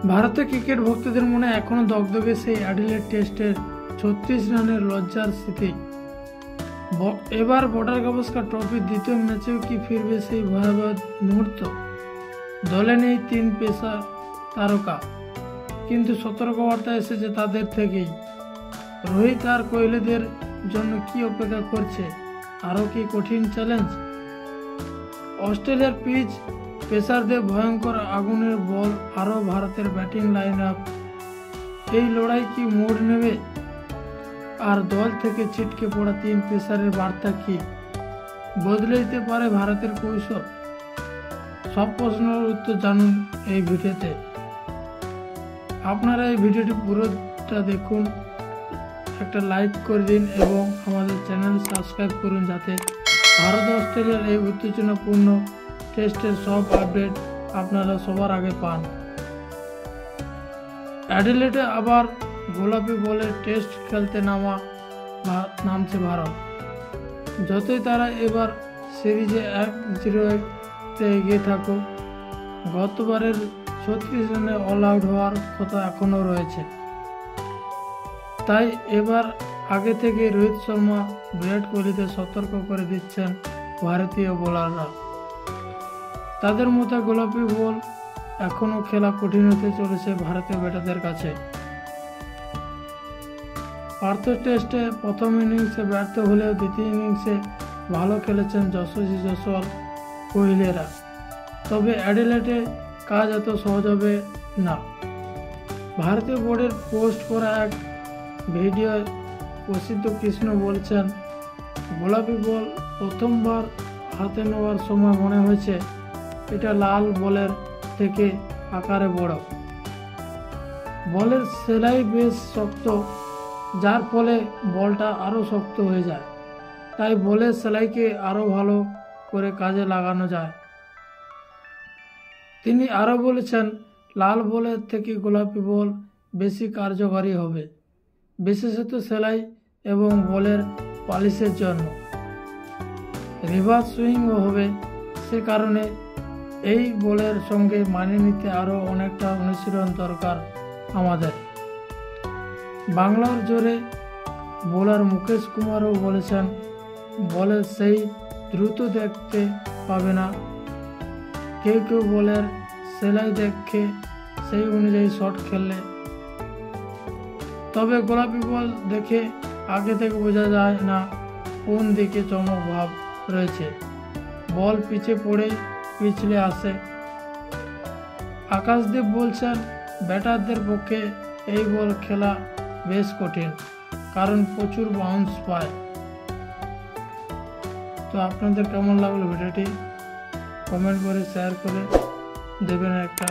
ভারতীয় ক্রিকেট ভক্তদের মনে এখনো দগদগে সেই অ্যাডিলেড টেস্টের 36 রানের লজ্জার স্মৃতি। এবার বর্ডার গাভাস্কার ট্রফির দ্বিতীয় ম্যাচেও কি ফিরবে সেই ভয়াবহ মুহূর্ত? দলে নেই 3 পেসার তারকা, কিন্তু সতর্কবার্তা এসেছে তাদের থেকেই। রোহিত আর কোহলিদের জন্য কি অপেক্ষা করছে? আরও কি কঠিন চ্যালেঞ্জ? অস্ট্রেলিয়ার পিচ, পেসারদের ভয়ঙ্কর আগুনের বল, আরও ভারতের ব্যাটিং লাইন আপ, এই লড়াই কি মোড় নেবে? আর দল থেকে ছিটকে পড়া 3 পেসারের বার্তা কি বদলে দিতে পারে ভারতের কৌশল? সব প্রশ্নের উত্তর জানুন এই ভিডিওতে। আপনারা এই ভিডিওটি পুরোটা দেখুন, একটা লাইক করে দিন এবং আমাদের চ্যানেল সাবস্ক্রাইব করুন, যাতে ভারত অস্ট্রেলিয়ার এই উত্তেজনাপূর্ণ টেস্টের সব আপডেট আপনারা সবার আগে পান। অ্যাডিলেডে আবার গোলাপি বলে টেস্ট খেলতে নামছে ভারত। যতই তারা এবার সিরিজে 1-0-তে এগিয়ে থাকুক, গতবারের 36 রানে অল আউট হওয়ার কথা এখনও রয়েছে। তাই এবার আগে থেকে রোহিত শর্মা, বিরাট কোহলিদের সতর্ক করে দিচ্ছেন ভারতীয় বোলাররা। তাদের মতে গোলাপি বল এখনও খেলা কঠিন হতে চলেছে ভারতীয় ব্যাটারদের কাছে। পার্থ টেস্টে প্রথম ইনিংসে ব্যর্থ হলেও দ্বিতীয় ইনিংসে ভালো খেলেছেন যশস্বী জয়সওয়াল, কোহলিরা। তবে অ্যাডিলেডে কাজ এত সহজ হবে না। ভারতীয় বোর্ডের পোস্ট করা এক ভিডিও প্রসিদ্ধ কৃষ্ণ বলছেন, গোলাপি বল প্রথমবার হাতে নেওয়ার সময় মনে হয়েছে এটা লাল বলের থেকে আকারে বড়। বলের সেলাই বেশ শক্ত, যার ফলে বলটা আরও শক্ত হয়ে যায়। তাই বলের সেলাইকে আরও ভালো করে কাজে লাগানো যায়। তিনি আরও বলেছেন, লাল বলের থেকে গোলাপি বল বেশি কার্যকারী হবে, বিশেষত সেলাই এবং বলের পালিশের জন্য। রিভার্স সুইংও হবে, সে কারণে এই বলের সঙ্গে মানিয়ে নিতে আরও অনেকটা অনুশীলন দরকার আমাদের। বাংলার জোরে বোলার মুকেশ কুমারও বলেছেন, বলের সেই দ্রুত দেখতে পাবে না, কেউ কেউ বলের সেলাই দেখে সেই অনুযায়ী শট খেললে। তবে গোলাপি বল দেখে আগে থেকে বোঝা যায় না কোন দিকে চমক ভাব রয়েছে। বল পিছে পড়েই পিছলে আসে। আকাশদীপ বলছেন, ব্যাটারদের পক্ষে এই বল খেলা বেশ কঠিন, কারণ প্রচুর বাউন্স পায়। তো আপনাদের কেমন লাগলো ভিডিওটি? কমেন্ট করে শেয়ার করে দেবেন একটা